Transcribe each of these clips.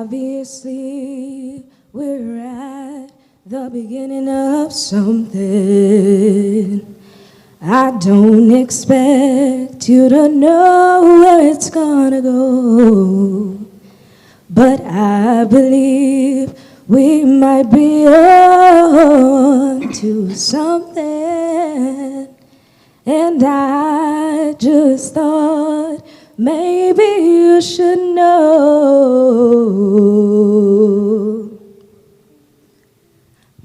Obviously, we're at the beginning of something. I don't expect you to know where it's gonna go, but I believe we might be on to something. And I just thought maybe you should know.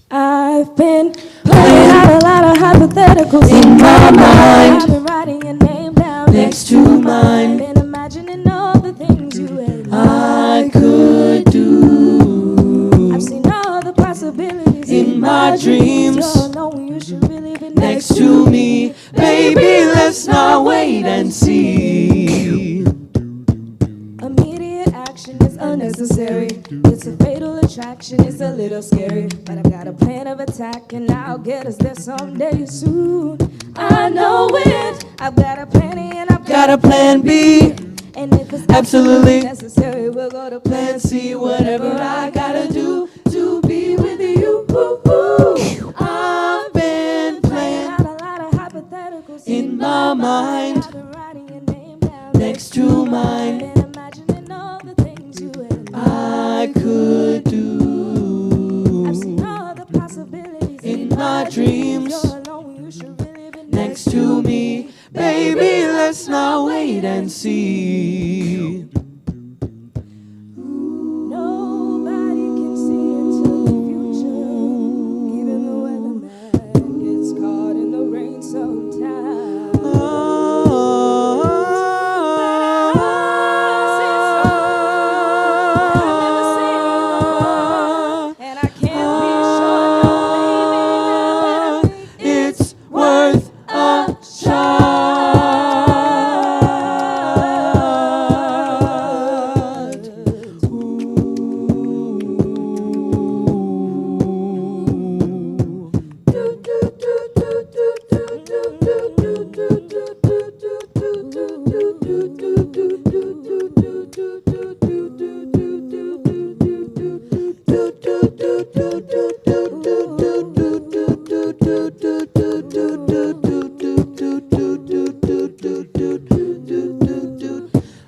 I've been playing out a lot of hypotheticals in my mind. I've been writing your name down next to mine and imagining all the things you and I could do. I've seen all the possibilities in my dreams. You're alone, you should really be next to me. Baby, let's not wait and see. Immediate action is unnecessary. It's a fatal attraction, it's a little scary. But I've got a plan of attack and I'll get us there someday soon. I know it. I've got a plan A and I've got a plan B. And if it's absolutely necessary, we'll go to plan C. Whatever I gotta do to be with you. I've been playing out a lot of hypotheticals in my mind. I've been writing your name down next to mine and imagining all the things you and I could do. I've seen all the possibilities in my dreams. You're alone, you should really be next to me. Baby, let's not wait and see. Nobody can see into the future. Even the weatherman gets caught in the rain sometimes. And I can't be sure, no, baby, but it's worth a shot.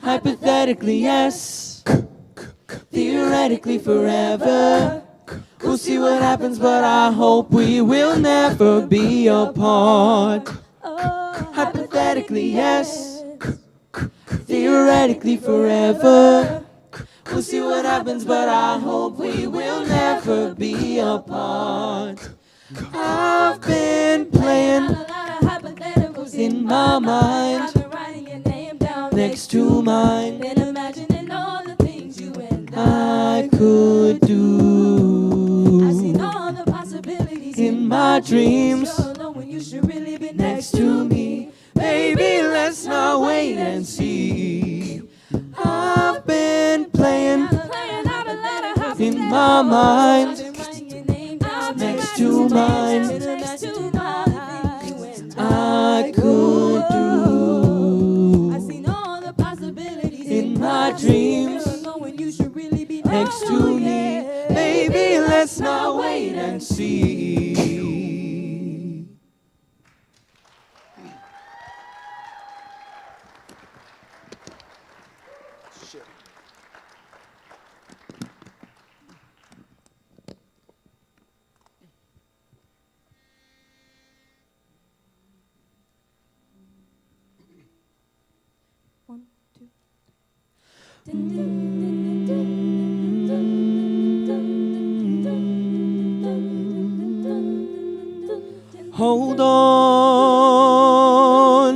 Hypothetically, yes. Theoretically, forever. We'll see what happens, but I hope we will never be apart. Hypothetically, yes. Theoretically, forever. We'll see what happens, but I hope we will never be apart. I've been playing a lot of hypotheticals in my mind. I've been writing your name down next to mine and imagining all the things you and I could do. I've seen all the possibilities in my dreams. You're alone when you should really be next to me. Baby, let's not wait and see. I've been playing out a lot of hypotheticals in my mind. Next to mine, I could do. I've seen all the possibilities in my dreams. You should really be next to me. Baby, let's not wait and see. Hold on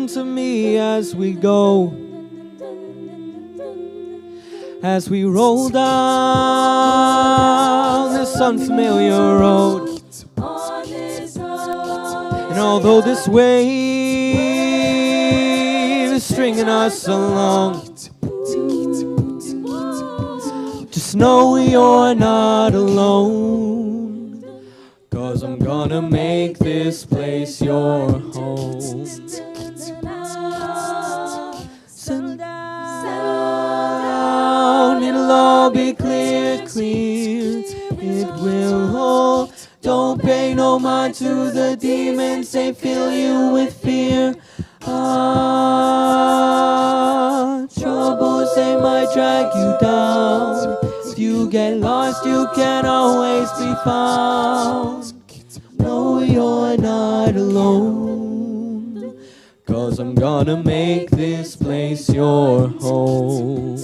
to me as we go, as we roll down this unfamiliar road. And although this wave is stringing us along, just know you're not alone, 'cause I'm gonna make this place your home. Settle down, it'll all be clear. clear. It will hold. Don't pay no mind to the demons, they fill you with fear. Troubles, they might drag you down. If you get lost, you can always be found. No, you're not alone, 'cause I'm gonna make this place your home.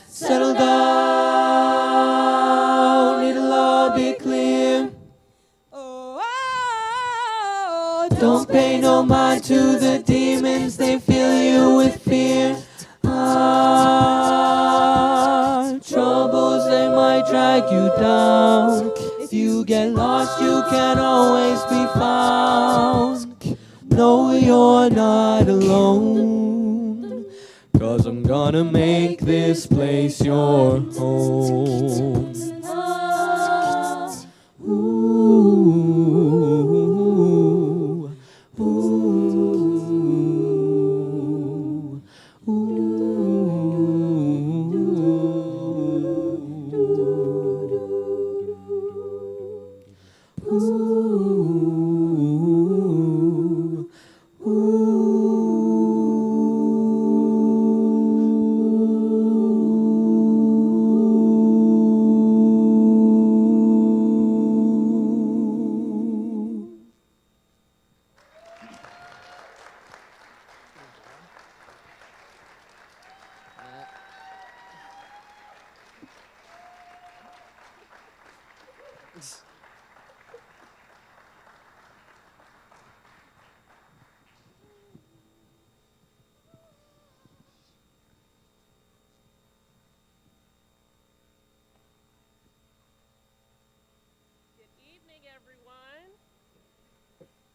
Settle down, it'll all be clear. Don't pay no mind to the demons, they fill you with fear. Troubles, they might drag you down. If you get lost, you can always be found. No, you're not alone, 'cause I'm gonna make this place your home.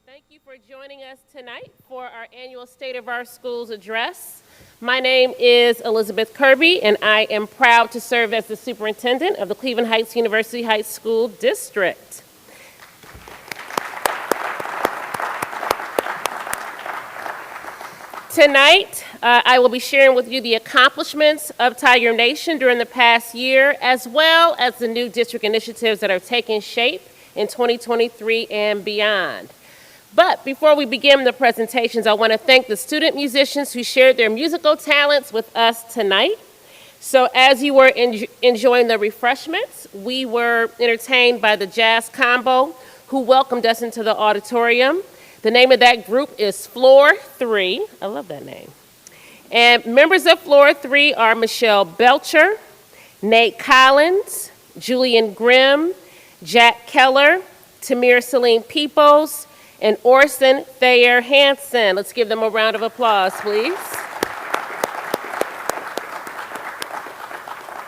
Thank you for joining us tonight for our annual State of Our Schools address. My name is Elizabeth Kirby, and I am proud to serve as the superintendent of the Cleveland Heights University Heights School District. Tonight, I will be sharing with you the accomplishments of Tiger Nation during the past year, as well as the new district initiatives that are taking shape in 2023 and beyond. But before we begin the presentations, I want to thank the student musicians who shared their musical talents with us tonight. So as you were enjoying the refreshments, we were entertained by the Jazz Combo, who welcomed us into the auditorium. The name of that group is Floor 3. I love that name. And members of Floor 3 are Michelle Belcher, Nate Collins, Julian Grimm, Jack Keller, Tamir Celine Peoples, and Orson Thayer Hansen. Let's give them a round of applause, please.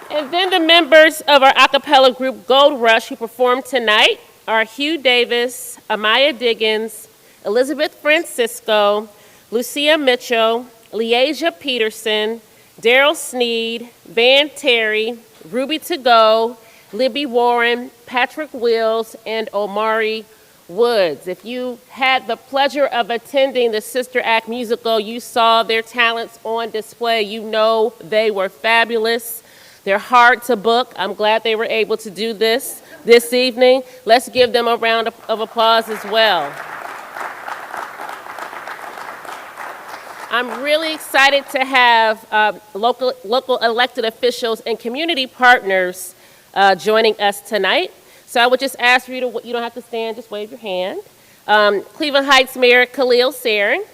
And then the members of our a cappella group Gold Rush who performed tonight are Hugh Davis, Amaya Diggins, Elizabeth Francisco, Lucia Mitchell, Leasia Peterson, Daryl Sneed, Van Terry, Ruby To Go, Libby Warren, Patrick Wills, and Omari Woods. If you had the pleasure of attending the Sister Act musical, you saw their talents on display. You know they were fabulous. They're hard to book. I'm glad they were able to do this evening. Let's give them a round of applause as well. I'm really excited to have local elected officials and community partners joining us tonight. So I would just ask for you to, you don't have to stand, just wave your hand. Cleveland Heights Mayor Khalil Saring.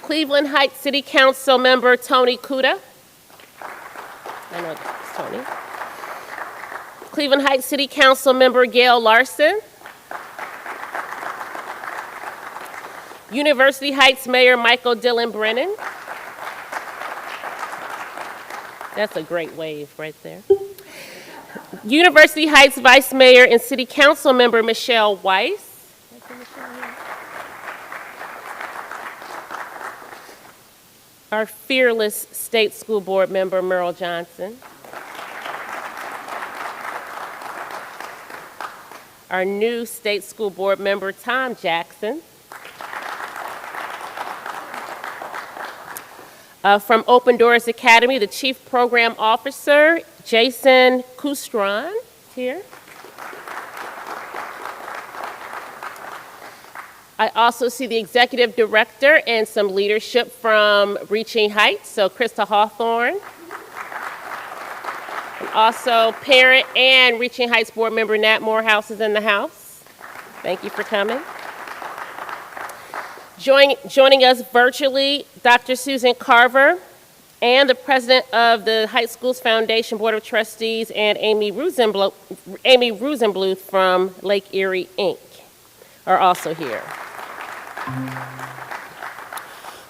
Cleveland Heights City Council member Tony Kuda. I know it's Tony. Cleveland Heights City Council member Gail Larson. University Heights Mayor Michael Dillon Brennan. That's a great wave right there. University Heights Vice Mayor and City Council member Michelle Weiss. Our fearless State School Board member Merle Johnson. Our new State School Board member Tom Jackson. From Open Doors Academy, the Chief Program Officer, Jason Kustron, here. I also see the Executive Director and some leadership from Reaching Heights, so Krista Hawthorne. And also parent and Reaching Heights Board member Nat Morehouse is in the house. Thank you for coming. Joining us virtually, Dr. Susan Carver and the president of the Heights Schools Foundation Board of Trustees and Amy Rosenbluth from Lake Erie, Inc. are also here.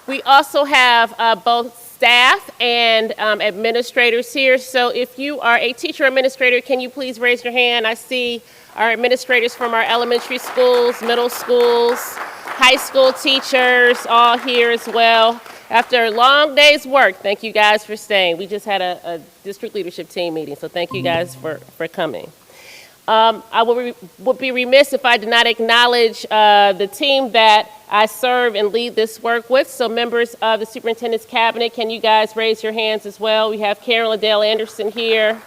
We also have both staff and administrators here. So if you are a teacher or administrator, can you please raise your hand? I see our administrators from our elementary schools, middle schools, high school teachers all here as well. After a long day's work, thank you guys for staying. We just had a district leadership team meeting, so thank you guys for coming. I would be remiss if I did not acknowledge the team that I serve and lead this work with. So members of the superintendent's cabinet, can you guys raise your hands as well? We have Karen Liddell Anderson here,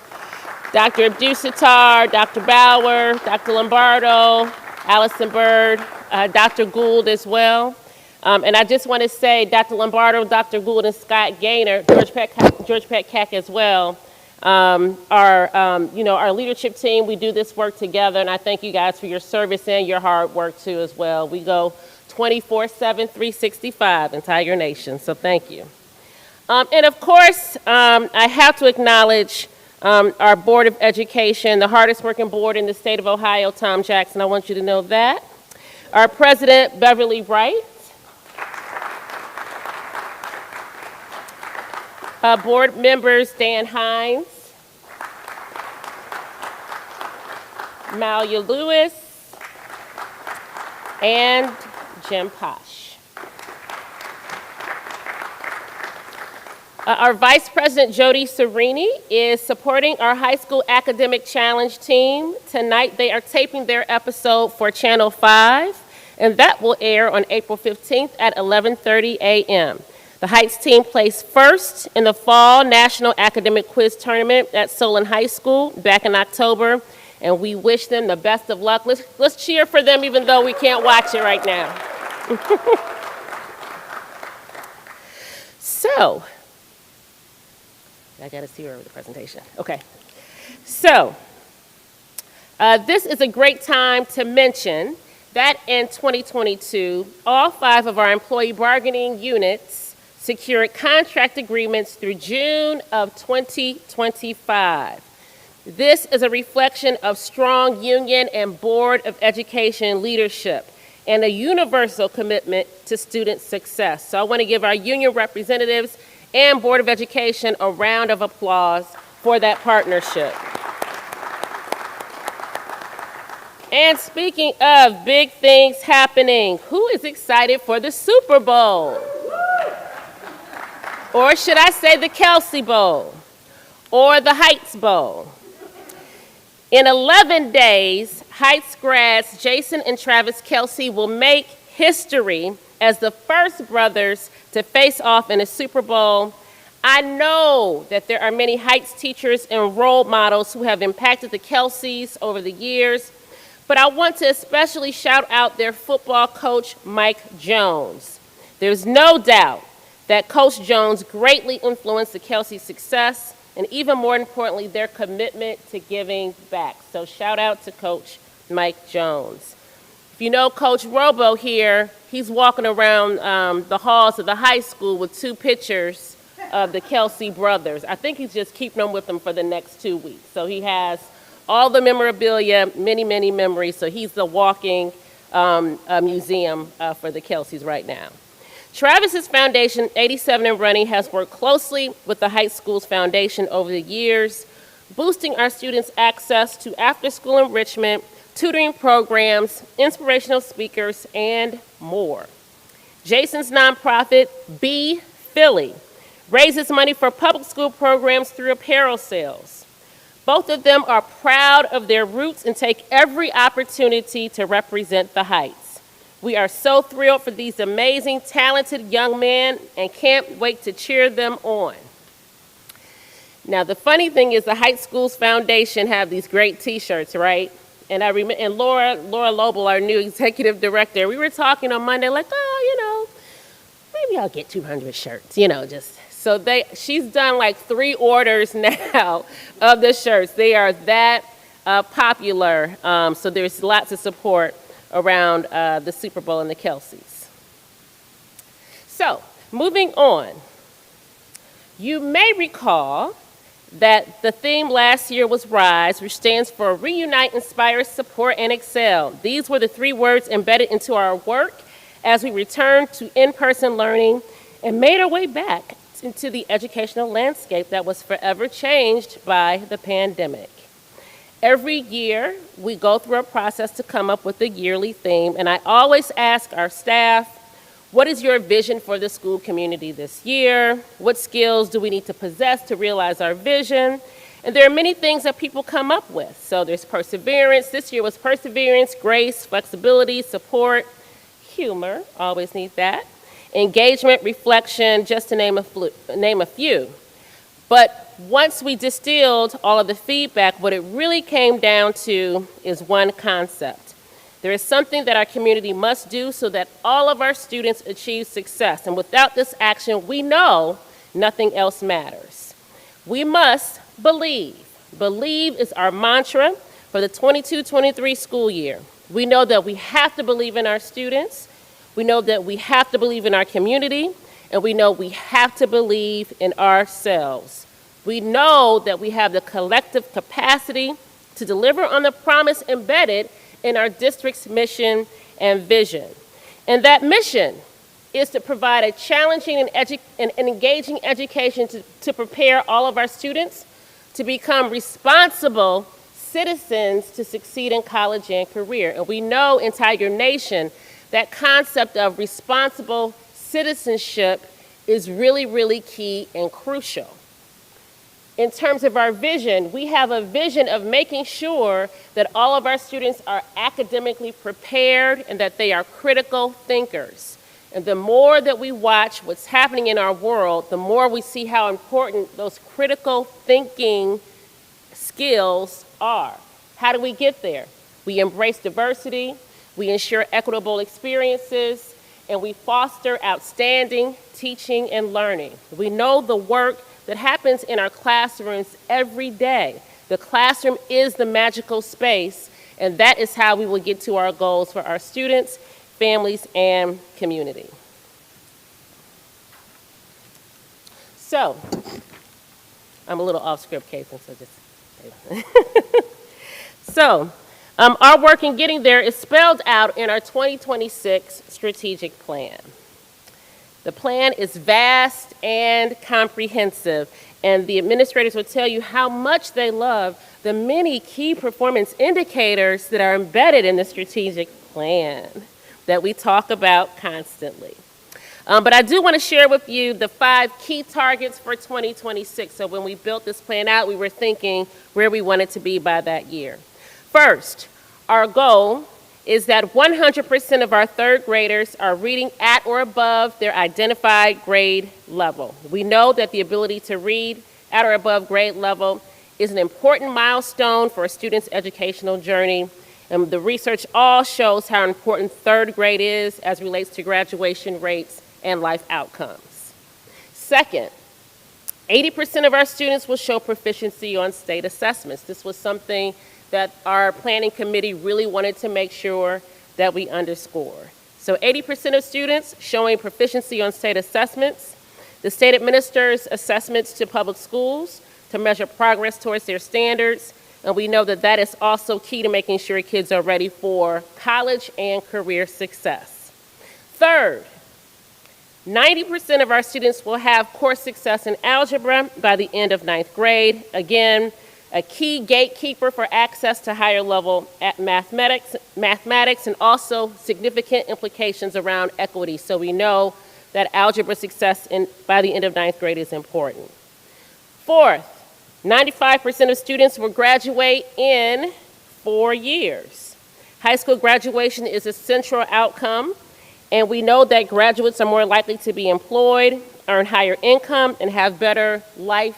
Dr. Abdul Sattar, Dr. Bauer, Dr. Lombardo, Allison Bird, Dr. Gould as well. And I just want to say Dr. Lombardo, Dr. Gould, and Scott Gaynor, George Petcack as well, our leadership team. We do this work together, and I thank you guys for your service and your hard work too as well. We go 24/7, 365 in Tiger Nation, so thank you. And of course, I have to acknowledge our Board of Education, the hardest working board in the state of Ohio, Tom Jackson. I want you to know that. Our president, Beverly Wright. Board members, Dan Hines, Malia Lewis, and Jim Posh. Our Vice President, Jody Serini, is supporting our high school academic challenge team. Tonight, they are taping their episode for Channel 5, and that will air on April 15th at 11:30 a.m. The Heights team placed first in the Fall National Academic Quiz Tournament at Solon High School back in October, and we wish them the best of luck. Let's cheer for them even though we can't watch it right now. So, I got to see her over the presentation. Okay. So, this is a great time to mention that in 2022, all 5 of our employee bargaining units secured contract agreements through June of 2025. This is a reflection of strong union and Board of Education leadership and a universal commitment to student success. So I want to give our union representatives and Board of Education a round of applause for that partnership. And speaking of big things happening, who is excited for the Super Bowl? Or should I say the Kelsey Bowl or the Heights Bowl? In 11 days, Heights grads Jason and Travis Kelsey will make history as the first brothers to face off in a Super Bowl. I know that there are many Heights teachers and role models who have impacted the Kelseys over the years, but I want to especially shout out their football coach, Mike Jones. There's no doubt that Coach Jones greatly influenced the Kelsey success, and even more importantly, their commitment to giving back. So shout out to Coach Mike Jones. If you know Coach Robo here, he's walking around the halls of the high school with 2 pictures of the Kelsey brothers. I think he's just keeping them with him for the next 2 weeks. So he has all the memorabilia, many, many memories. So he's the walking museum for the Kelseys right now. Travis's foundation, 87 and Running, has worked closely with the high school's foundation over the years, boosting our students' access to after-school enrichment, tutoring programs, inspirational speakers, and more. Jason's nonprofit, Be Philly, raises money for public school programs through apparel sales. Both of them are proud of their roots and take every opportunity to represent the Heights. We are so thrilled for these amazing, talented young men and can't wait to cheer them on. Now, the funny thing is the Heights Schools Foundation have these great T-shirts, right? And I remember, and Laura Lobel, our new executive director, we were talking on Monday like, maybe I'll get 200 shirts, just. So she's done like 3 orders now of the shirts. They are that popular. So there's lots of support around the Super Bowl and the Kelseys. So moving on, you may recall that the theme last year was RISE, which stands for Reunite, Inspire, Support, and Excel. These were the 3 words embedded into our work as we returned to in-person learning and made our way back into the educational landscape that was forever changed by the pandemic. Every year, we go through a process to come up with a yearly theme, and I always ask our staff, what is your vision for the school community this year? What skills do we need to possess to realize our vision? And there are many things that people come up with. So there's perseverance. This year was perseverance, grace, flexibility, support, humor, always need that, engagement, reflection, just to name a few. But once we distilled all of the feedback, what it really came down to is one concept. There is something that our community must do so that all of our students achieve success. And without this action, we know nothing else matters. We must believe. Believe is our mantra for the 22-23 school year. We know that we have to believe in our students. We know that we have to believe in our community. And we know we have to believe in ourselves. We know that we have the collective capacity to deliver on the promise embedded in our district's mission and vision. And that mission is to provide a challenging and engaging education to prepare all of our students to become responsible citizens to succeed in college and career. And we know in Tiger Nation that concept of responsible citizenship is really, really key and crucial. In terms of our vision, we have a vision of making sure that all of our students are academically prepared and that they are critical thinkers. And the more that we watch what's happening in our world, the more we see how important those critical thinking skills are. How do we get there? We embrace diversity, we ensure equitable experiences, and we foster outstanding teaching and learning. We know the work that happens in our classrooms every day. The classroom is the magical space, and that is how we will get to our goals for our students, families, and community. So, I'm a little off script, Casey, so just... our work in getting there is spelled out in our 2026 strategic plan. The plan is vast and comprehensive, and the administrators will tell you how much they love the many key performance indicators that are embedded in the strategic plan that we talk about constantly. But I do want to share with you the 5 key targets for 2026. So when we built this plan out, we were thinking where we wanted to be by that year. First, our goal is that 100% of our 3rd graders are reading at or above their identified grade level. We know that the ability to read at or above grade level is an important milestone for a student's educational journey. And the research all shows how important 3rd grade is as it relates to graduation rates and life outcomes. Second, 80% of our students will show proficiency on state assessments. This was something that our planning committee really wanted to make sure that we underscore. So So 80% of students showing proficiency on state assessments. The state administers assessments to public schools to measure progress towards their standards, and we know that that is also key to making sure kids are ready for college and career success. Third, 90% of our students will have course success in algebra by the end of 9th grade. Again, a key gatekeeper for access to higher level mathematics, and also significant implications around equity. So we know that algebra success by the end of 9th grade is important. Fourth, 95% of students will graduate in 4 years. High school graduation is a central outcome, and we know that graduates are more likely to be employed, earn higher income, and have better life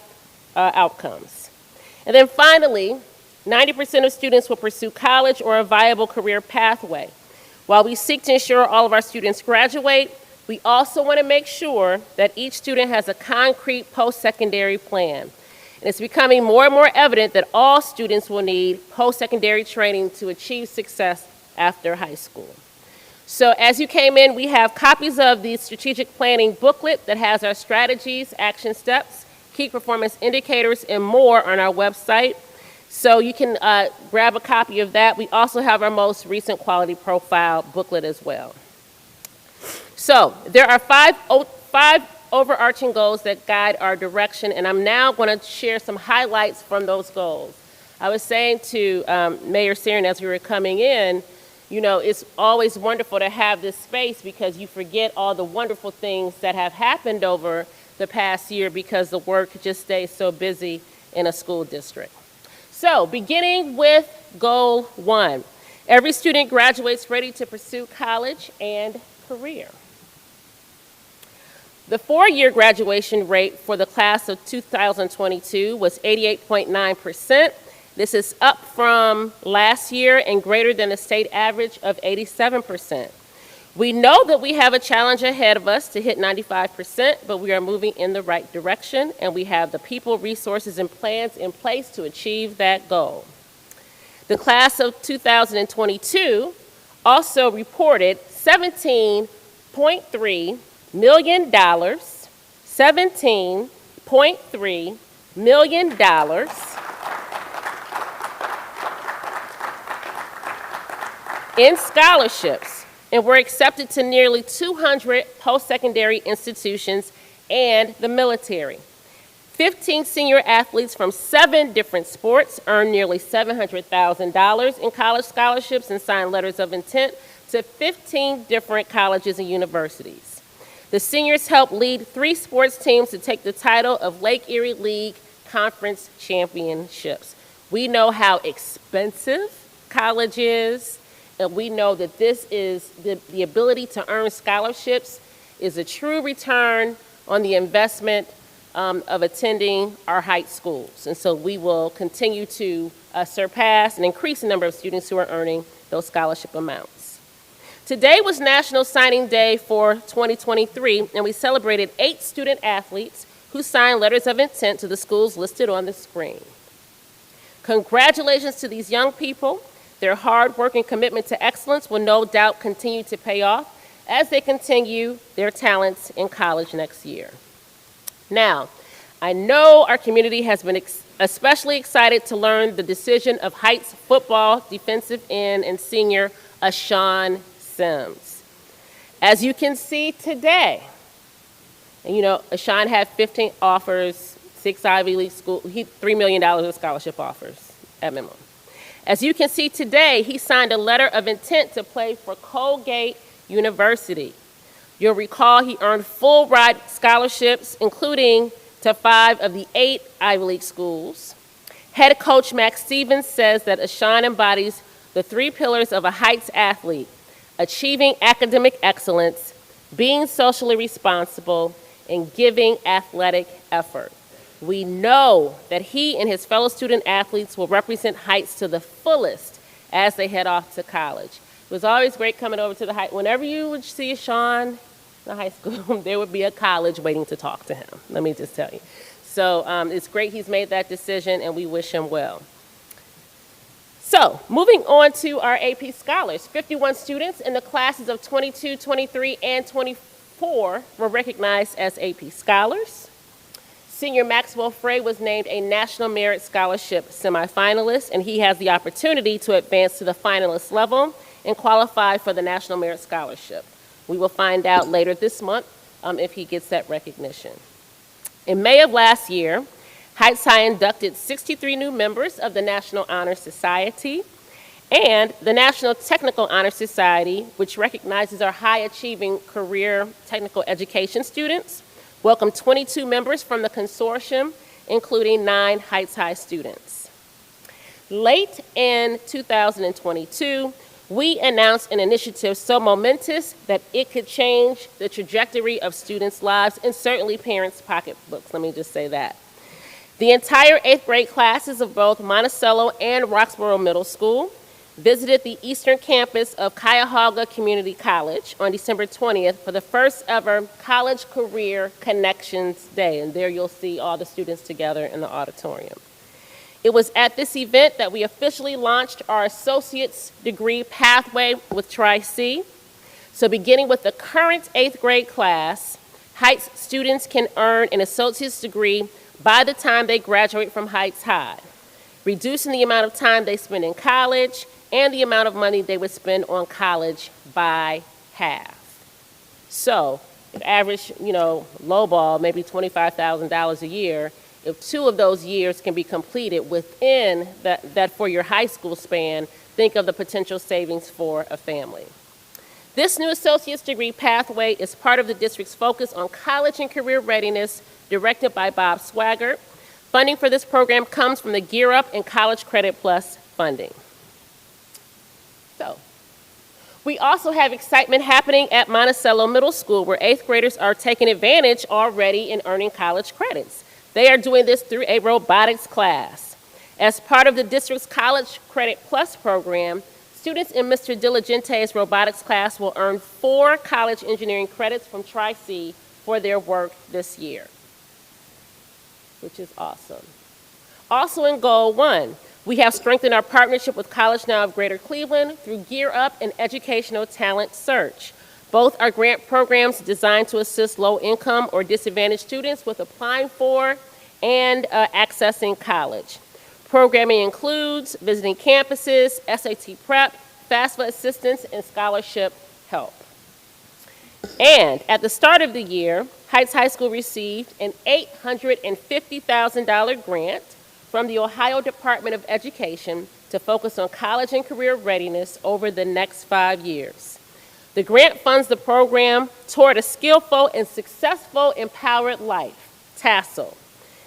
outcomes. And then finally, 90% of students will pursue college or a viable career pathway. While we seek to ensure all of our students graduate, we also want to make sure that each student has a concrete post-secondary plan. And it's becoming more and more evident that all students will need post-secondary training to achieve success after high school. So as you came in, we have copies of the strategic planning booklet that has our strategies, action steps, key performance indicators, and more on our website. So you can grab a copy of that. We also have our most recent quality profile booklet as well. So there are five overarching goals that guide our direction, and I'm now going to share some highlights from those goals. I was saying to Mayor Sarin as we were coming in, you know, it's always wonderful to have this space because you forget all the wonderful things that have happened over the past year because the work just stays so busy in a school district. So beginning with goal 1, every student graduates ready to pursue college and career. The 4-year graduation rate for the class of 2022 was 88.9%. This is up from last year and greater than the state average of 87%. We know that we have a challenge ahead of us to hit 95%, but we are moving in the right direction, and we have the people, resources, and plans in place to achieve that goal. The class of 2022 also reported $17.3 million in scholarships, and were accepted to nearly 200 post-secondary institutions and the military. 15 senior athletes from 7 different sports earned nearly $700,000 in college scholarships and signed letters of intent to 15 different colleges and universities. The seniors helped lead 3 sports teams to take the title of Lake Erie League Conference Championships. We know how expensive college is, and we know that this is the ability to earn scholarships is a true return on the investment of attending our Heights schools. And so we will continue to surpass and increase the number of students who are earning those scholarship amounts. Today was National Signing Day for 2023, and we celebrated 8 student athletes who signed letters of intent to the schools listed on the screen. Congratulations to these young people. Their hard work and commitment to excellence will no doubt continue to pay off as they continue their talents in college next year. Now, I know our community has been especially excited to learn the decision of Heights football defensive end and senior Ashawn Sims. As you can see today, and you know, Ashawn had 15 offers, 6 Ivy League schools, $3 million of scholarship offers at minimum. As you can see today, he signed a letter of intent to play for Colgate University. You'll recall he earned full ride scholarships, including to 5 of the 8 Ivy League schools. Head coach Max Stevens says that Ashawn embodies the 3 pillars of a Heights athlete: achieving academic excellence, being socially responsible, and giving athletic effort. We know that he and his fellow student athletes will represent Heights to the fullest as they head off to college. It was always great coming over to the Heights. Whenever you would see Ashawn in the high school, there would be a college waiting to talk to him, let me just tell you. So it's great he's made that decision, and we wish him well. So, moving on to our AP Scholars. 51 students in the classes of 22, 23, and 24 were recognized as AP Scholars. Senior Maxwell Frey was named a National Merit Scholarship semifinalist, and he has the opportunity to advance to the finalist level and qualify for the National Merit Scholarship. We will find out later this month if he gets that recognition. In May of last year, Heights High inducted 63 new members of the National Honor Society, and the National Technical Honor Society, which recognizes our high-achieving career technical education students, welcomed 22 members from the consortium, including 9 Heights High students. Late in 2022, we announced an initiative so momentous that it could change the trajectory of students' lives and certainly parents' pocketbooks, let me just say that. The entire 8th grade classes of both Monticello and Roxborough Middle School visited the eastern campus of Cuyahoga Community College on December 20th for the first ever College Career Connections Day, and there you'll see all the students together in the auditorium. It was at this event that we officially launched our associate's degree pathway with Tri-C. So beginning with the current 8th grade class, Heights students can earn an associate's degree by the time they graduate from Heights High, reducing the amount of time they spend in college and the amount of money they would spend on college by half. So, if average, lowball, maybe $25,000 a year, if 2 of those years can be completed within that 4-year high school span, think of the potential savings for a family. This new associate's degree pathway is part of the district's focus on college and career readiness, directed by Bob Swaggart. Funding for this program comes from the Gear Up and College Credit Plus funding. So, we also have excitement happening at Monticello Middle School, where 8th graders are taking advantage already in earning college credits. They are doing this through a robotics class. As part of the district's College Credit Plus program, students in Mr. Diligente's robotics class will earn 4 college engineering credits from Tri-C for their work this year, which is awesome. Also in Goal 1, we have strengthened our partnership with College Now of Greater Cleveland through Gear Up and Educational Talent Search. Both are grant programs designed to assist low-income or disadvantaged students with applying for and accessing college. Programming includes visiting campuses, SAT prep, FAFSA assistance, and scholarship help. And at the start of the year, Heights High School received an $850,000 grant from the Ohio Department of Education to focus on college and career readiness over the next 5 years. The grant funds the program toward a skillful and successful empowered life, TASSEL.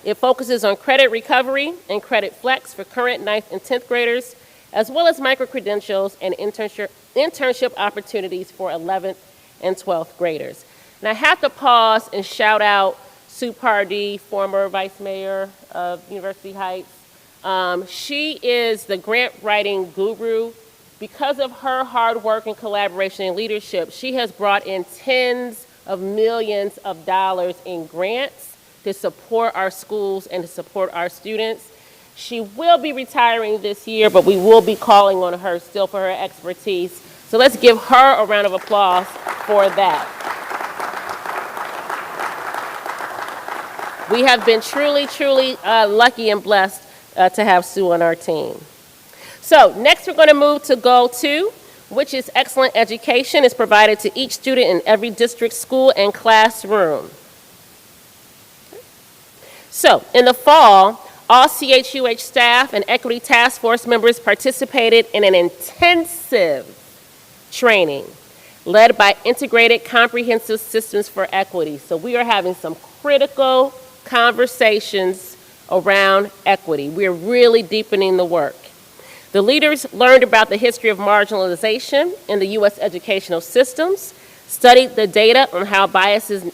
It focuses on credit recovery and credit flex for current 9th and 10th graders, as well as micro-credentials and internship opportunities for 11th and 12th graders. And I have to pause and shout out Sue Pardee, former vice mayor of University Heights. She is the grant writing guru. Because of her hard work and collaboration and leadership, she has brought in tens of millions of dollars in grants to support our schools and to support our students. She will be retiring this year, but we will be calling on her still for her expertise. So let's give her a round of applause for that. We have been truly lucky and blessed to have Sue on our team. So next we're going to move to Goal 2, which is excellent education is provided to each student in every district school and classroom. So in the fall, all CHUH staff and equity task force members participated in an intensive training led by Integrated Comprehensive Systems for Equity. So we are having some critical conversations around equity. We're really deepening the work. The leaders learned about the history of marginalization in the U.S. educational systems, studied the data on how biases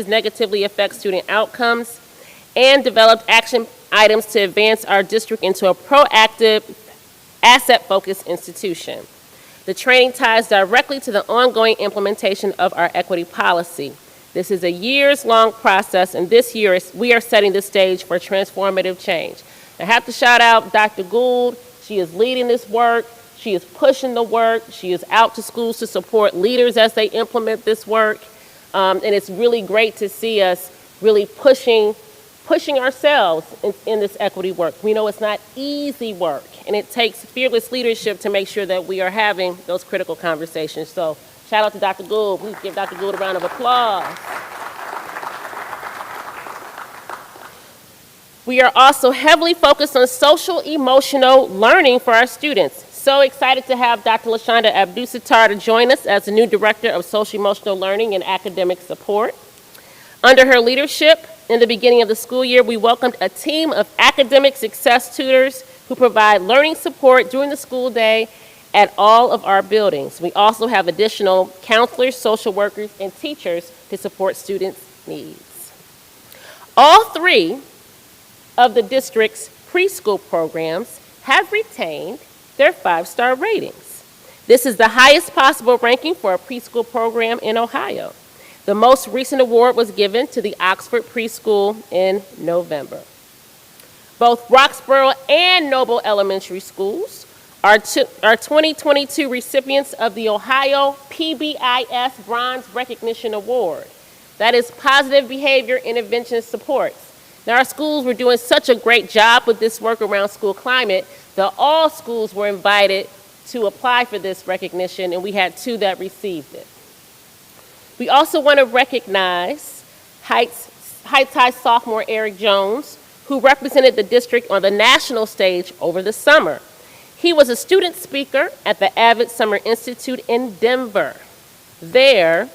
negatively affect student outcomes, and developed action items to advance our district into a proactive, asset-focused institution. The training ties directly to the ongoing implementation of our equity policy. This is a years-long process, and this year we are setting the stage for transformative change. I have to shout out Dr. Gould. She is leading this work. She is pushing the work. She is out to schools to support leaders as they implement this work. And it's really great to see us really pushing ourselves in this equity work. We know it's not easy work, and it takes fearless leadership to make sure that we are having those critical conversations. So shout out to Dr. Gould. Please give Dr. Gould a round of applause. We are also heavily focused on social emotional learning for our students. So excited to have Dr. LaShonda Abdusattar to join us as the new Director of Social Emotional Learning and Academic Support. Under her leadership, in the beginning of the school year, we welcomed a team of academic success tutors who provide learning support during the school day at all of our buildings. We also have additional counselors, social workers, and teachers to support students' needs. All three of the district's preschool programs have retained their 5-star ratings. This is the highest possible ranking for a preschool program in Ohio. The most recent award was given to the Oxford Preschool in November. Both Roxborough and Noble Elementary Schools are 2022 recipients of the Ohio PBIS Bronze Recognition Award. That is Positive Behavior Intervention Supports. Now, our schools were doing such a great job with this work around school climate that all schools were invited to apply for this recognition, and we had 2 that received it. We also want to recognize Heights High sophomore Eric Jones, who represented the district on the national stage over the summer. He was a student speaker at the Avid Summer Institute in Denver. There,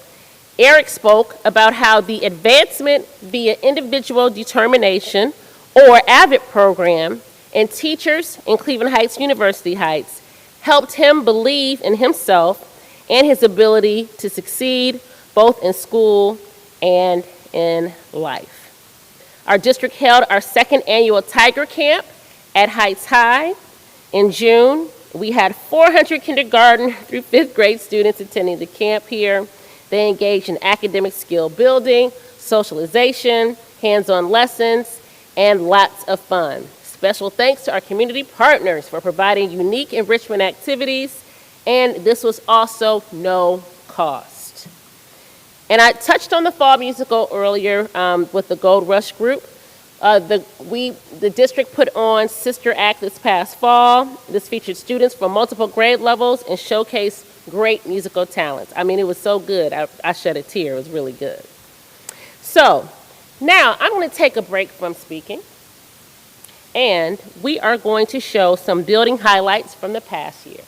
Eric spoke about how the Advancement via Individual Determination, or AVID program, and teachers in Cleveland Heights University Heights helped him believe in himself and his ability to succeed both in school and in life. Our district held our 2nd annual Tiger Camp at Heights High. In June, we had 400 kindergarten through 5th grade students attending the camp here. They engaged in academic skill building, socialization, hands-on lessons, and lots of fun. Special thanks to our community partners for providing unique enrichment activities, and this was also no cost. And I touched on the fall musical earlier with the Gold Rush group. The district put on Sister Act this past fall. This featured students from multiple grade levels and showcased great musical talents. I mean, it was so good, I shed a tear. It was really good. So now I'm going to take a break from speaking, and we are going to show some building highlights from the past year.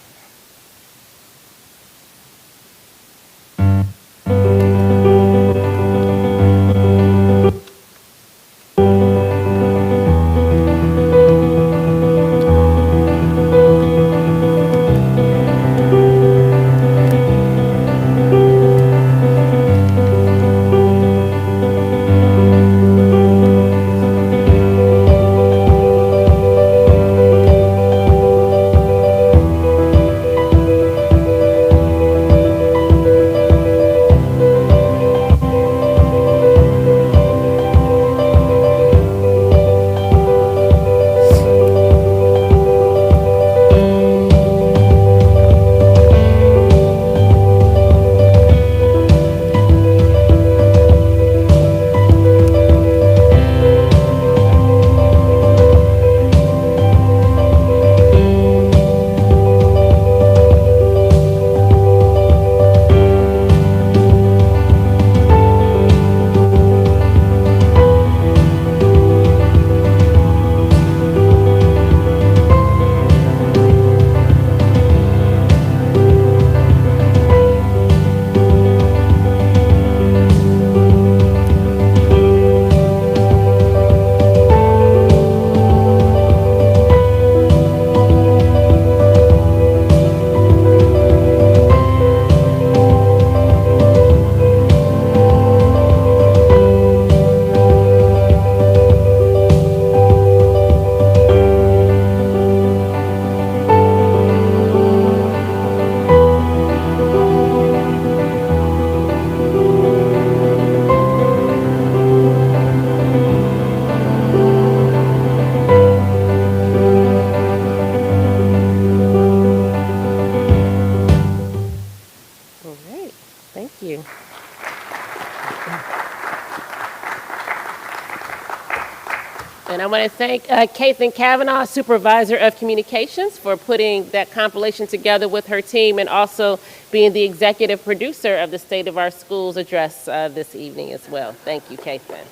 want to thank Kathan Kavanaugh, Supervisor of Communications, for putting that compilation together with her team and also being the executive producer of the State of Our Schools address this evening as well. Thank you, Kathan.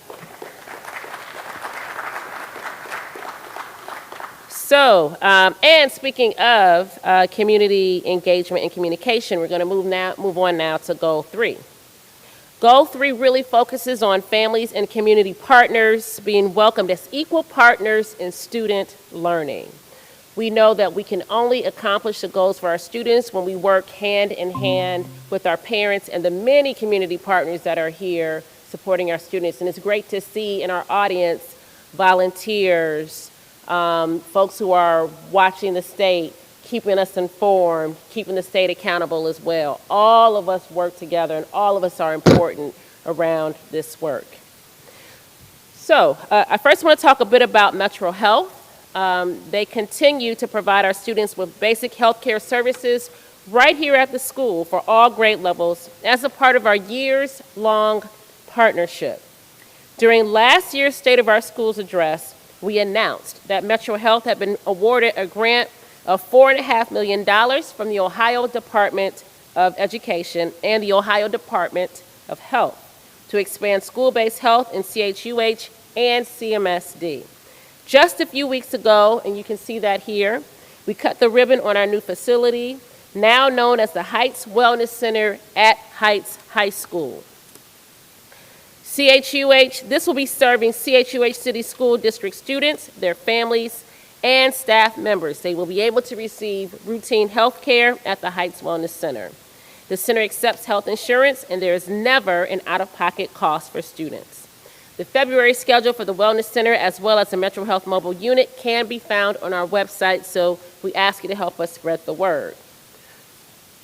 So, and speaking of community engagement and communication, we're going to move on now to Goal 3. Goal 3 really focuses on families and community partners being welcomed as equal partners in student learning. We know that we can only accomplish the goals for our students when we work hand in hand with our parents and the many community partners that are here supporting our students. And it's great to see in our audience volunteers, folks who are watching the state, keeping us informed, keeping the state accountable as well. All of us work together and all of us are important around this work. So I first want to talk a bit about Metro Health. They continue to provide our students with basic health care services right here at the school for all grade levels as a part of our years-long partnership. During last year's State of Our Schools address, we announced that Metro Health had been awarded a grant of $4.5 million from the Ohio Department of Education and the Ohio Department of Health to expand school-based health in CHUH and CMSD. Just a few weeks ago, and you can see that here, we cut the ribbon on our new facility, now known as the Heights Wellness Center at Heights High School. CHUH, this will be serving CHUH City School District students, their families, and staff members. They will be able to receive routine health care at the Heights Wellness Center. The center accepts health insurance, and there is never an out-of-pocket cost for students. The February schedule for the Wellness Center, as well as the Metro Health Mobile Unit, can be found on our website, so we ask you to help us spread the word.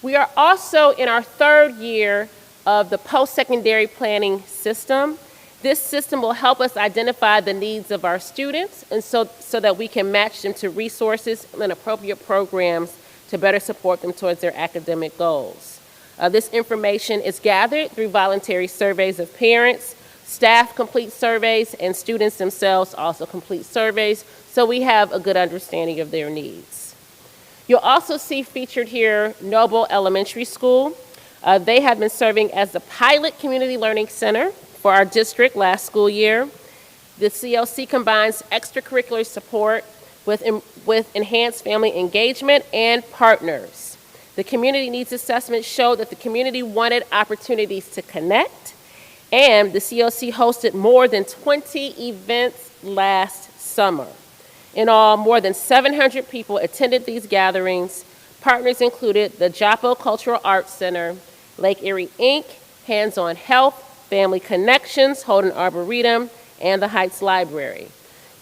We are also in our third year of the post-secondary planning system. This system will help us identify the needs of our students and so that we can match them to resources and appropriate programs to better support them towards their academic goals. This information is gathered through voluntary surveys of parents, staff complete surveys, and students themselves also complete surveys, so we have a good understanding of their needs. You'll also see featured here Noble Elementary School. They have been serving as the pilot community learning center for our district last school year. The CLC combines extracurricular support with enhanced family engagement and partners. The community needs assessment showed that the community wanted opportunities to connect, and the CLC hosted more than 20 events last summer. In all, more than 700 people attended these gatherings. Partners included the Joppo Cultural Arts Center, Lake Erie Inc., Hands on Health, Family Connections, Holden Arboretum, and the Heights Library.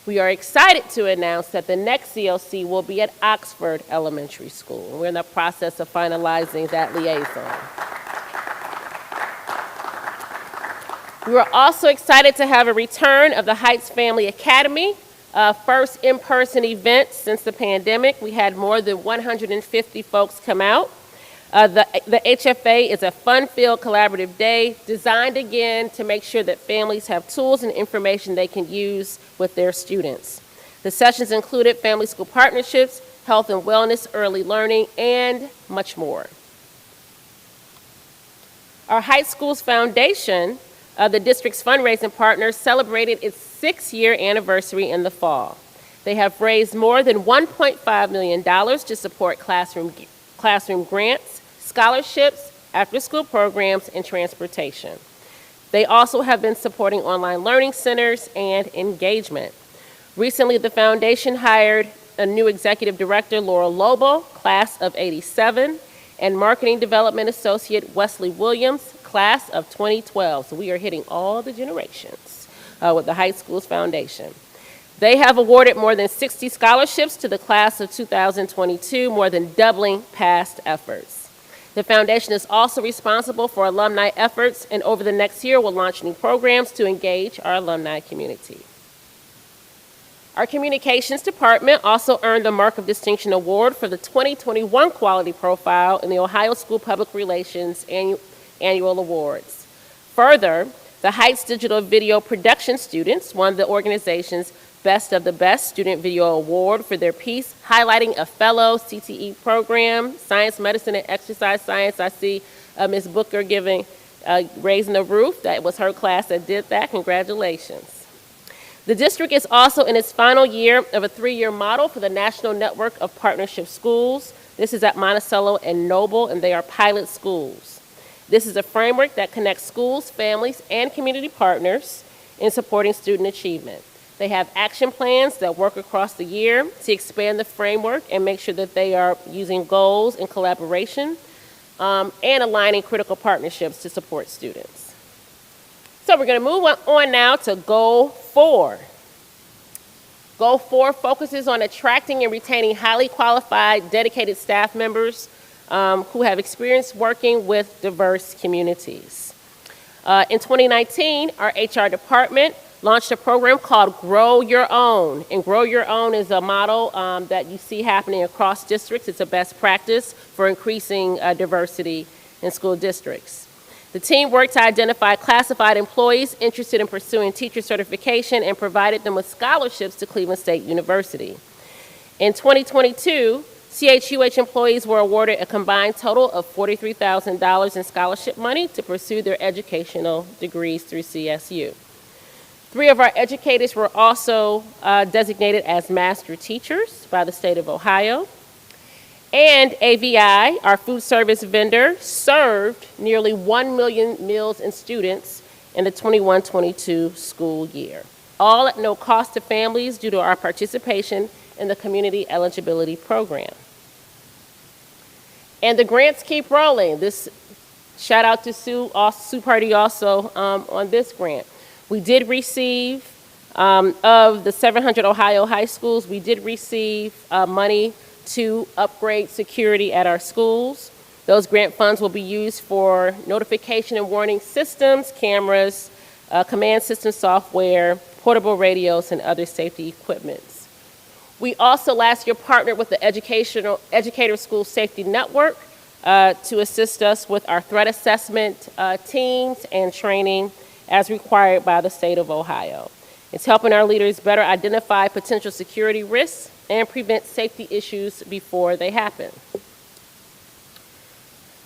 We are excited to announce that the next CLC will be at Oxford Elementary School. We're in the process of finalizing that liaison. We are also excited to have a return of the Heights Family Academy, first in-person event since the pandemic. We had more than 150 folks come out. The HFA is a fun-filled collaborative day designed again to make sure that families have tools and information they can use with their students. The sessions included family school partnerships, health and wellness, early learning, and much more. Our Heights Schools Foundation, the district's fundraising partner, celebrated its 6th-year anniversary in the fall. They have raised more than $1.5 million to support classroom grants, scholarships, after-school programs, and transportation. They also have been supporting online learning centers and engagement. Recently, the foundation hired a new executive director, Laura Lobo, class of '87, and marketing development associate, Wesley Williams, class of 2012. So we are hitting all the generations with the Heights Schools Foundation. They have awarded more than 60 scholarships to the class of 2022, more than doubling past efforts. The foundation is also responsible for alumni efforts, and over the next year will launch new programs to engage our alumni community. Our communications department also earned the Mark of Distinction Award for the 2021 Quality Profile in the Ohio School Public Relations Annual Awards. Further, the Heights Digital Video Production students won the organization's Best of the Best Student Video Award for their piece highlighting a fellow CTE program, Science, Medicine, and Exercise Science. I see Ms. Booker giving, Raising the Roof. That was her class that did that. Congratulations. The district is also in its final year of a 3-year model for the National Network of Partnership Schools. This is at Monticello and Noble, and they are pilot schools. This is a framework that connects schools, families, and community partners in supporting student achievement. They have action plans that work across the year to expand the framework and make sure that they are using goals in collaboration and aligning critical partnerships to support students. So we're going to move on now to Goal 4. Goal 4 focuses on attracting and retaining highly qualified, dedicated staff members who have experience working with diverse communities. In 2019, our HR department launched a program called Grow Your Own. And Grow Your Own is a model that you see happening across districts. It's a best practice for increasing diversity in school districts. The team worked to identify classified employees interested in pursuing teacher certification and provided them with scholarships to Cleveland State University. In 2022, CHUH employees were awarded a combined total of $43,000 in scholarship money to pursue their educational degrees through CSU. 3 of our educators were also designated as master teachers by the state of Ohio. And AVI, our food service vendor, served nearly 1 million meals and students in the 21-22 school year, all at no cost to families due to our participation in the Community Eligibility Program. And the grants keep rolling. This shout out to Sue Party also on this grant. We did receive, of the 700 Ohio high schools, we did receive money to upgrade security at our schools. Those grant funds will be used for notification and warning systems, cameras, command system software, portable radios, and other safety equipments. We also last year partnered with the Educator School Safety Network to assist us with our threat assessment teams and training as required by the state of Ohio. It's helping our leaders better identify potential security risks and prevent safety issues before they happen.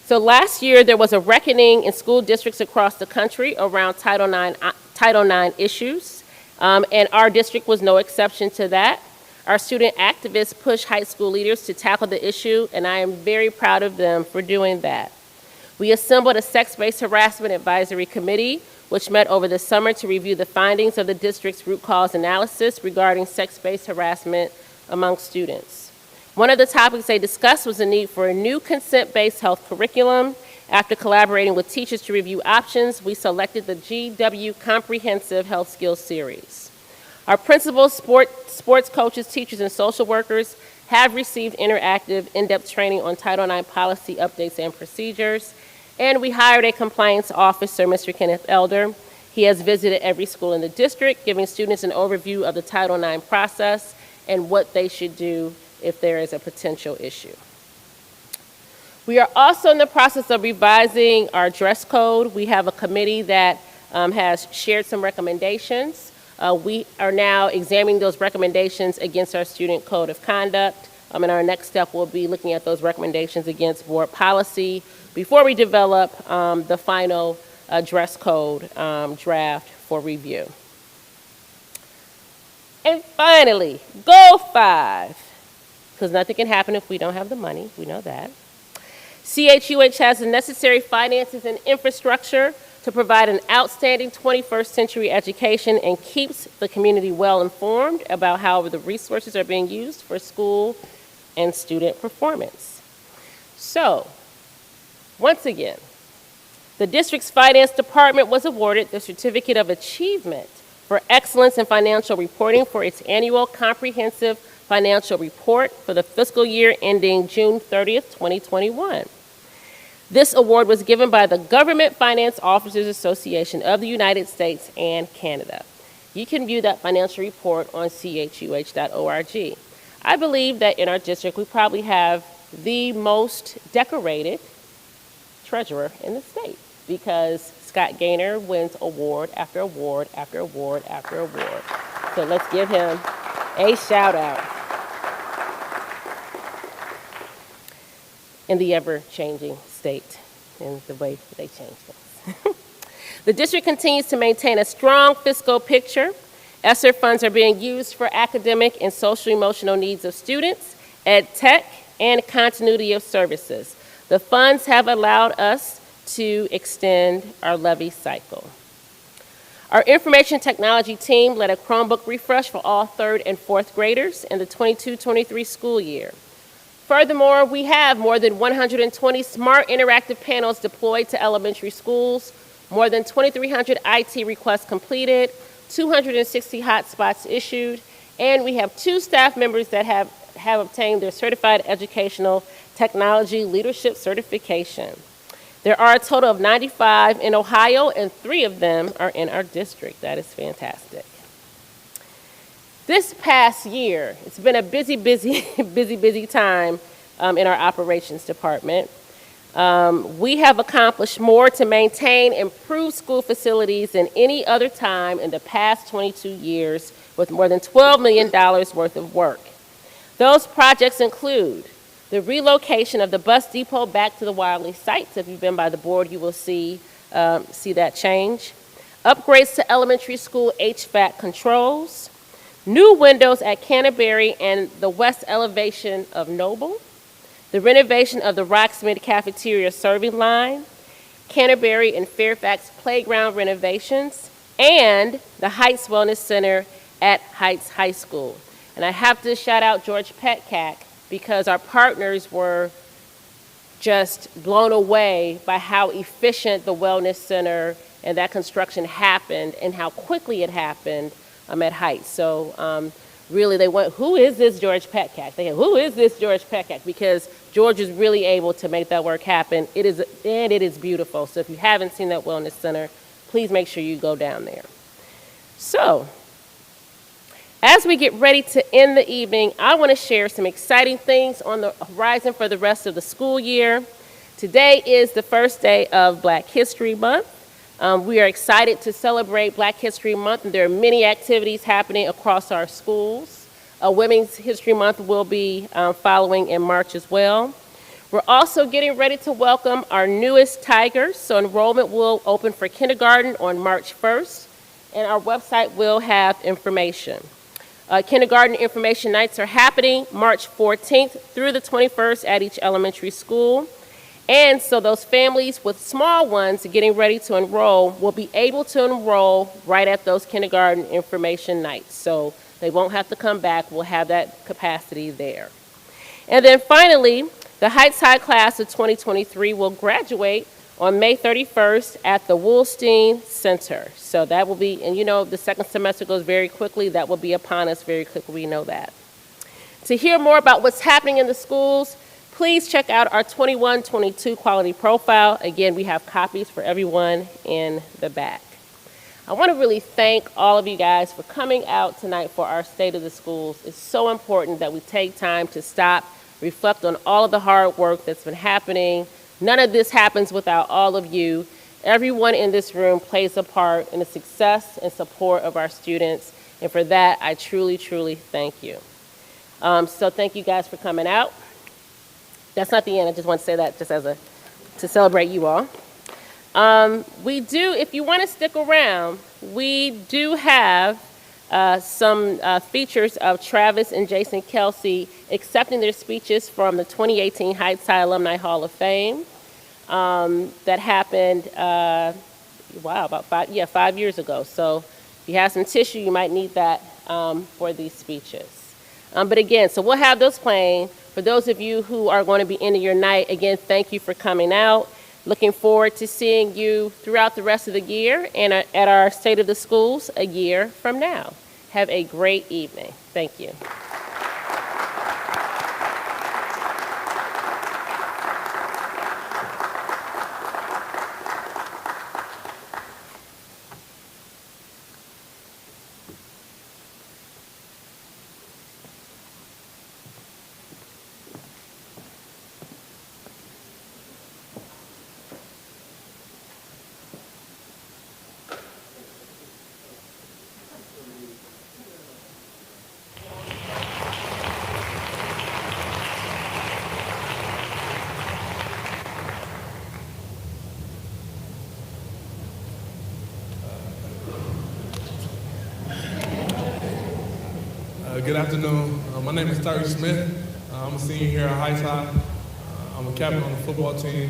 So last year, there was a reckoning in school districts across the country around Title IX issues, and our district was no exception to that. Our student activists pushed high school leaders to tackle the issue, and I am very proud of them for doing that. We assembled a sex-based harassment advisory committee, which met over the summer to review the findings of the district's root cause analysis regarding sex-based harassment among students. One of the topics they discussed was the need for a new consent-based health curriculum. After collaborating with teachers to review options, we selected the GW Comprehensive Health Skills Series. Our principals, sports coaches, teachers, and social workers have received interactive, in-depth training on Title IX policy updates and procedures. And we hired a compliance officer, Mr. Kenneth Elder. He has visited every school in the district, giving students an overview of the Title IX process and what they should do if there is a potential issue. We are also in the process of revising our dress code. We have a committee that has shared some recommendations. We are now examining those recommendations against our student code of conduct. And our next step will be looking at those recommendations against board policy before we develop the final dress code draft for review. And finally, Goal 5, because nothing can happen if we don't have the money, we know that. CHUH has the necessary finances and infrastructure to provide an outstanding 21st century education and keeps the community well informed about how the resources are being used for school and student performance. So, once again, the district's finance department was awarded the Certificate of Achievement for Excellence in Financial Reporting for its annual comprehensive financial report for the fiscal year ending June 30th, 2021. This award was given by the Government Finance Officers Association of the United States and Canada. You can view that financial report on chuh.org. I believe that in our district, we probably have the most decorated treasurer in the state because Scott Gaynor wins award after award after award after award. So let's give him a shout out in the ever-changing state and the way they change things. The district continues to maintain a strong fiscal picture. ESSER funds are being used for academic and social-emotional needs of students, ed tech, and continuity of services. The funds have allowed us to extend our levy cycle. Our information technology team led a Chromebook refresh for all third and fourth graders in the 22-23 school year. Furthermore, we have more than 120 smart interactive panels deployed to elementary schools, more than 2,300 IT requests completed, 260 hotspots issued, and we have 2 staff members that have obtained their Certified Educational Technology Leadership Certification. There are a total of 95 in Ohio, and 3 of them are in our district. That is fantastic. This past year, it's been a busy time in our operations department. We have accomplished more to maintain improved school facilities than any other time in the past 22 years, with more than $12 million worth of work. Those projects include the relocation of the bus depot back to the Wiley site. So if you've been by the board, you will see that change. Upgrades to elementary school HVAC controls. New windows at Canterbury and the west elevation of Noble. The renovation of the Rocksmith cafeteria serving line. Canterbury and Fairfax playground renovations. And the Heights Wellness Center at Heights High School. And I have to shout out George Petcack, because our partners were just blown away by how efficient the Wellness Center and that construction happened and how quickly it happened at Heights. So really they went, who is this George Petcack? They said, who is this George Petcack? Because George is really able to make that work happen. It is beautiful. So if you haven't seen that Wellness Center, please make sure you go down there. So, as we get ready to end the evening, I want to share some exciting things on the horizon for the rest of the school year. Today is the first day of Black History Month. We are excited to celebrate Black History Month, and there are many activities happening across our schools. Women's History Month will be following in March as well. We're also getting ready to welcome our newest Tigers, so enrollment will open for kindergarten on March 1st, and our website will have information. Kindergarten information nights are happening March 14th through the 21st at each elementary school. And so those families with small ones getting ready to enroll will be able to enroll right at those kindergarten information nights. So they won't have to come back. We'll have that capacity there. And then finally, the Heights High class of 2023 will graduate on May 31st at the Woolstein Center. So that will be, and you know, the second semester goes very quickly. That will be upon us very quickly. We know that. To hear more about what's happening in the schools, please check out our 21-22 quality profile. Again, we have copies for everyone in the back. I want to really thank all of you guys for coming out tonight for our State of the Schools. It's so important that we take time to stop, reflect on all of the hard work that's been happening. None of this happens without all of you. Everyone in this room plays a part in the success and support of our students, and for that, I truly, truly thank you. So thank you guys for coming out. That's not the end. I just want to say that just to celebrate you all. We do, if you want to stick around, we do have some features of Travis and Jason Kelsey accepting their speeches from the 2018 Heights High Alumni Hall of Fame. That happened, about 5 years ago. So if you have some tissue, you might need that for these speeches. But again, so we'll have those playing. For those of you who are going to be ending your night, again, thank you for coming out. Looking forward to seeing you throughout the rest of the year and at our State of the Schools a year from now. Have a great evening. Thank you. Good afternoon. My name is Tyree Smith. I'm a senior here at High Tide. I'm a captain on the football team,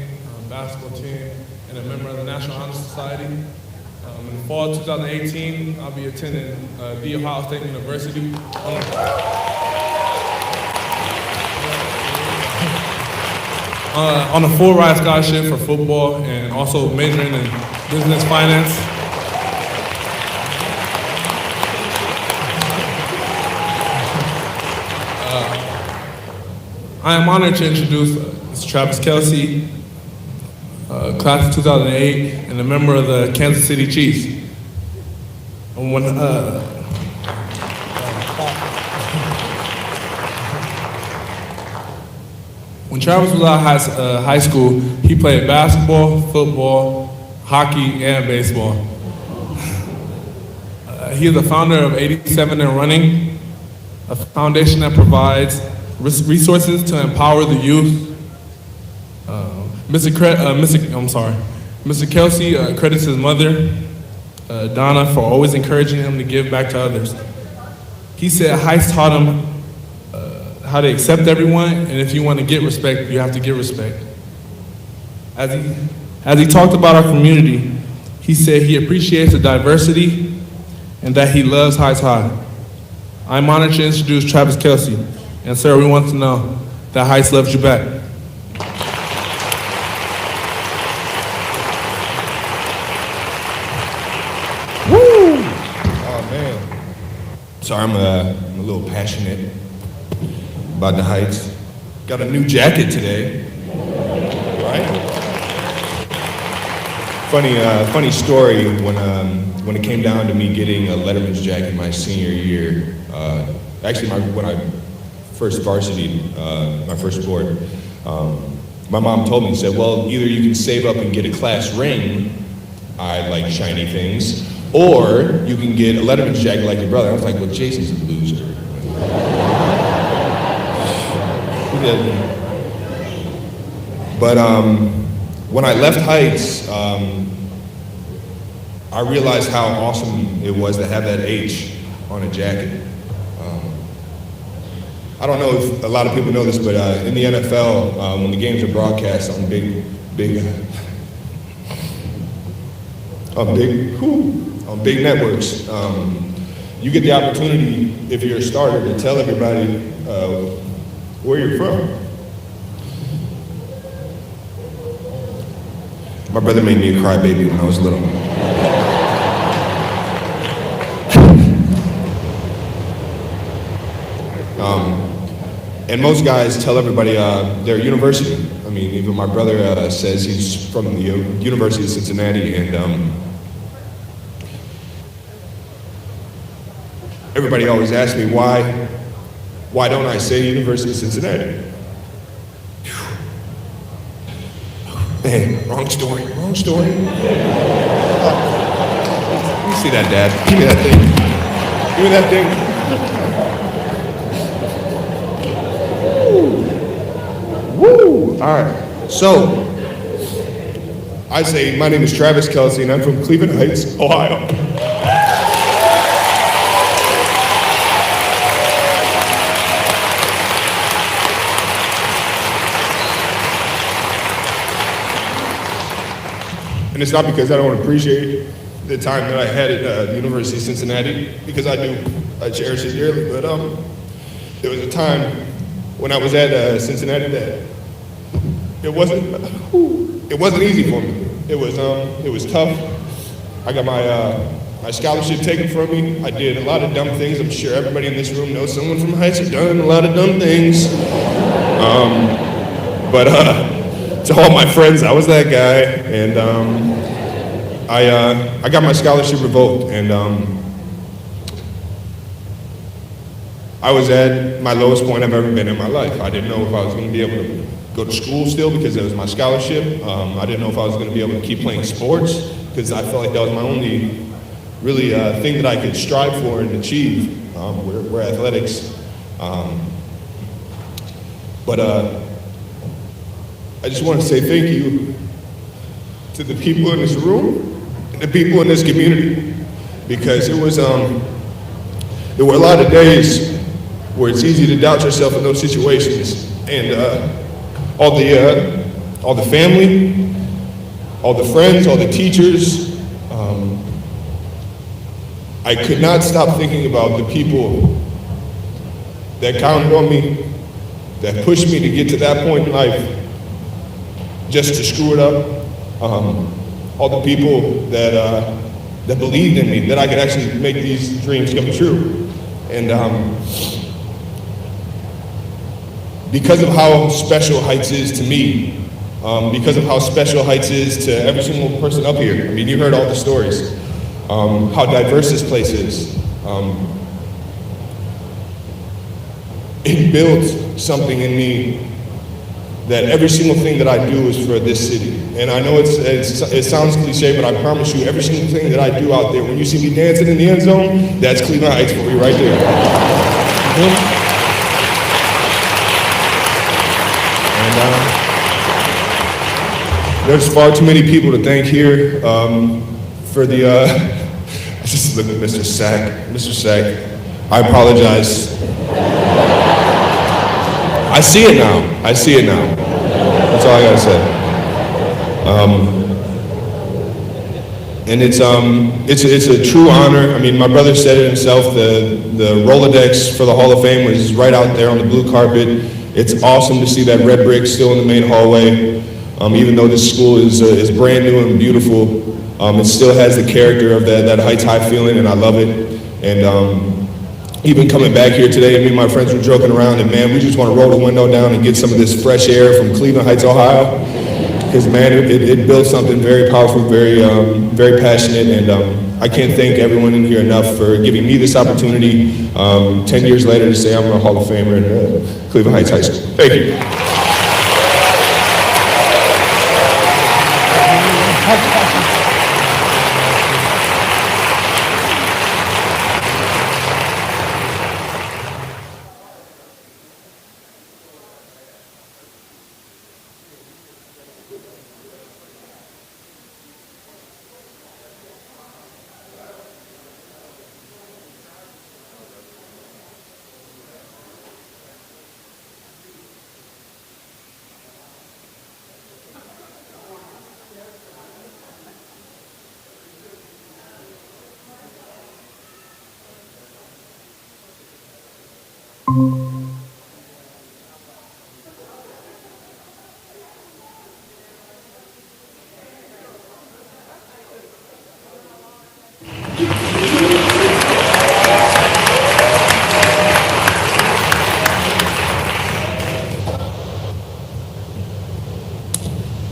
basketball team, and a member of the National Honor Society. In the fall of 2018, I'll be attending The Ohio State University on a full-ride scholarship for football and also majoring in business finance. I am honored to introduce Mr. Travis Kelsey, class of 2008, and a member of the Kansas City Chiefs. When Travis was out of high school, he played basketball, football, hockey, and baseball. He is the founder of 87 and Running, a foundation that provides resources to empower the youth. Mr. Kelsey credits his mother, Donna, for always encouraging him to give back to others. He said Heist taught him how to accept everyone, and if you want to get respect, you have to give respect. As he talked about our community, he said he appreciates the diversity and that he loves Heist High. I'm honored to introduce Travis Kelsey. And sir, we want to know that Heist loves you back. Woo! Oh man. Sorry, I'm a little passionate about the Heights. Got a new jacket today, right? Funny story when it came down to me getting a Letterman's jacket my senior year. Actually, when I first varsity, my first sport, my mom told me, said, well, either you can save up and get a class ring, I like shiny things, or you can get a Letterman's jacket like your brother. I was like, well, Jason's a loser. But when I left Heights, I realized how awesome it was to have that H on a jacket. I don't know if a lot of people know this, but in the NFL, when the games are broadcast on big networks, you get the opportunity, if you're a starter, to tell everybody where you're from. My brother made me a crybaby when I was little. And most guys tell everybody their university. I mean, even my brother says he's from the University of Cincinnati, and everybody always asks me why don't I say University of Cincinnati? Man, wrong story. You see that, Dad? Give me that thing. Woo! All right. So, I say my name is Travis Kelsey, and I'm from Cleveland Heights, Ohio. And it's not because I don't appreciate the time that I had at the University of Cincinnati, because I cherish it dearly, but there was a time when I was at Cincinnati that it wasn't easy for me. It was tough. I got my scholarship taken from me. I did a lot of dumb things. I'm sure everybody in this room knows someone from Heights who's done a lot of dumb things. But to all my friends, I was that guy, and I got my scholarship revoked, and I was at my lowest point I've ever been in my life. I didn't know if I was going to be able to go to school still because it was my scholarship. I didn't know if I was going to be able to keep playing sports because I felt like that was my only really thing that I could strive for and achieve, were athletics. But I just want to say thank you to the people in this room and the people in this community, because there were a lot of days where it's easy to doubt yourself in those situations. And all the family, all the friends, all the teachers, I could not stop thinking about the people that counted on me, that pushed me to get to that point in life, just to screw it up. All the people that believed in me, that I could actually make these dreams come true. And because of how special Heights is to me, because of how special Heights is to every single person up here. I mean, you heard all the stories. How diverse this place is. It builds something in me that every single thing that I do is for this city. And I know it sounds cliche, but I promise you, every single thing that I do out there, when you see me dancing in the end zone, that's Cleveland Heights for you right there. And there's far too many people to thank here for the, I just look at Mr. Sack. Mr. Sack, I apologize. I see it now. I see it now. That's all I gotta say. And it's a true honor. I mean, my brother said it himself. The Rolodex for the Hall of Fame was right out there on the blue carpet. It's awesome to see that red brick still in the main hallway. Even though this school is brand new and beautiful, it still has the character of that Heights High feeling, and I love it. And even coming back here today, me and my friends were joking around, and man, we just want to roll the window down and get some of this fresh air from Cleveland Heights, Ohio. Because man, it builds something very powerful, very passionate, and I can't thank everyone in here enough for giving me this opportunity 10 years later to say I'm a Hall of Famer in Cleveland Heights High School. Thank you.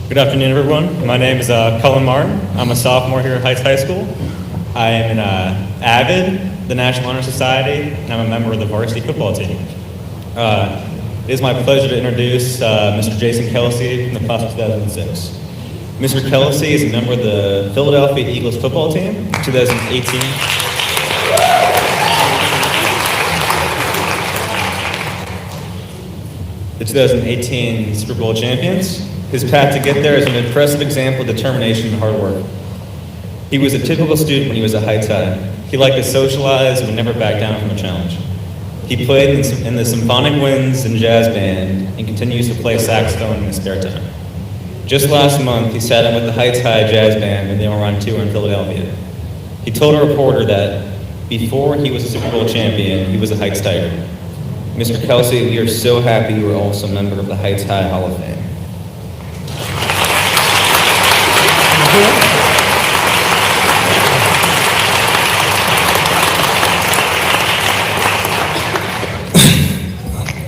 Good afternoon, everyone. My name is Cullen Martin. I'm a sophomore here at Heights High School. I am an AVID, the National Honor Society, and I'm a member of the varsity football team. It is my pleasure to introduce Mr. Jason Kelsey from the class of 2006. Mr. Kelsey is a member of the Philadelphia Eagles football team, 2018. The 2018 Super Bowl champions. His path to get there is an impressive example of determination and hard work. He was a typical student when he was at Heights High. He liked to socialize and would never back down from a challenge. He played in the symphonic winds and jazz band and continues to play saxophone in his spare time. Just last month, he sat in with the Heights High Jazz Band when they were on tour in Philadelphia. He told a reporter that before he was a Super Bowl champion, he was a Heights Tiger. Mr. Kelsey, we are so happy you are also a member of the Heights High Hall of Fame.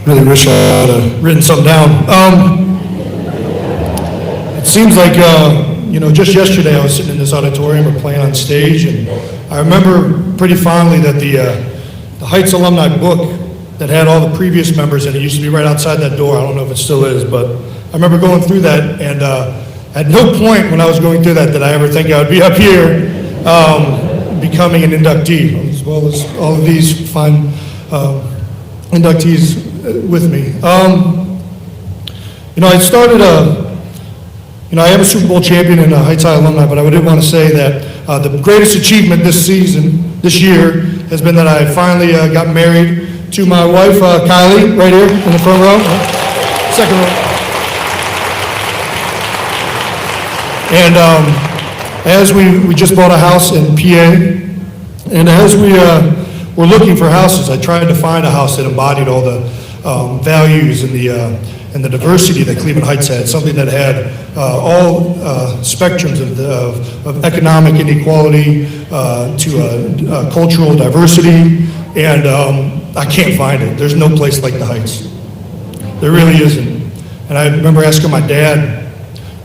Really wish I had written something down. It seems like, just yesterday I was sitting in this auditorium or playing on stage, and I remember pretty fondly that the Heights Alumni book that had all the previous members in it used to be right outside that door. I don't know if it still is, but I remember going through that, and at no point when I was going through that did I ever think I would be up here becoming an inductee, as well as all of these fine inductees with me. I started I am a Super Bowl champion and a Heights High alumni, but I did want to say that the greatest achievement this year has been that I finally got married to my wife, Kylie, right here in the front row, second row. And as we just bought a house in PA, and as we were looking for houses, I tried to find a house that embodied all the values and the diversity that Cleveland Heights had, something that had all spectrums of economic inequality to cultural diversity, and I can't find it. There's no place like the Heights. There really isn't. And I remember asking my dad,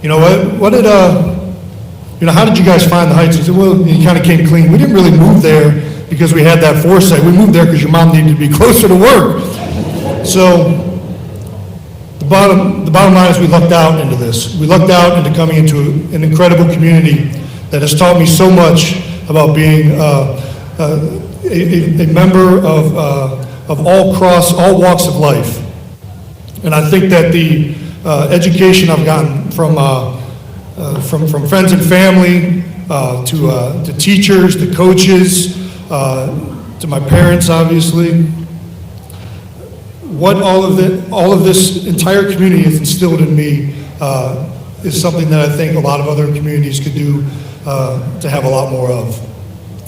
you know, how did you guys find the Heights? He said, well, you kind of came clean. We didn't really move there because we had that foresight. We moved there because your mom needed to be closer to work. So the bottom line is we lucked out into this. We lucked out into coming into an incredible community that has taught me so much about being a member of all walks of life. And I think that the education I've gotten from friends and family, to teachers, to coaches, to my parents, obviously, what all of this entire community has instilled in me is something that I think a lot of other communities could do to have a lot more of,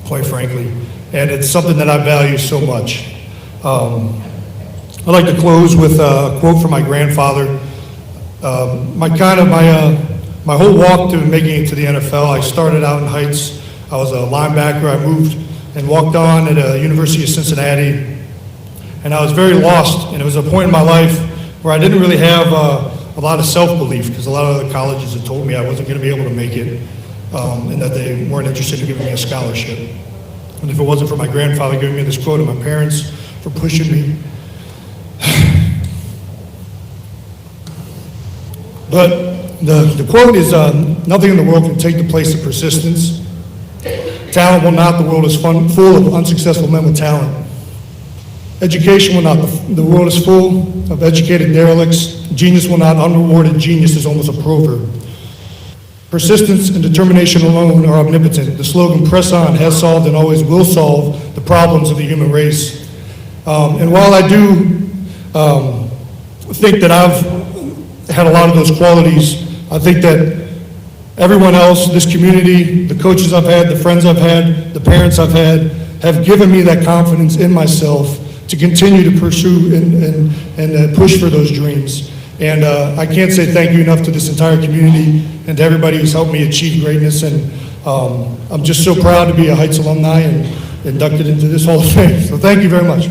quite frankly. And it's something that I value so much. I'd like to close with a quote from my grandfather. My whole walk to making it to the NFL, I started out in Heights. I was a linebacker. I moved and walked on at the University of Cincinnati. And I was very lost, and it was a point in my life where I didn't really have a lot of self-belief, because a lot of other colleges had told me I wasn't going to be able to make it, and that they weren't interested in giving me a scholarship. And if it wasn't for my grandfather giving me this quote and my parents for pushing me. But the quote is, nothing in the world can take the place of persistence. Talent will not. The world is full of unsuccessful men with talent. Education will not. The world is full of educated derelicts. Genius will not. Unrewarded genius is almost a proverb. Persistence and determination alone are omnipotent. The slogan, press on, has solved and always will solve the problems of the human race. And while I do think that I've had a lot of those qualities, I think that everyone else, this community, the coaches I've had, the friends I've had, the parents I've had, have given me that confidence in myself to continue to pursue and push for those dreams. And I can't say thank you enough to this entire community and to everybody who's helped me achieve greatness. And I'm just so proud to be a Heights alumni and inducted into this Hall of Fame. So thank you very much.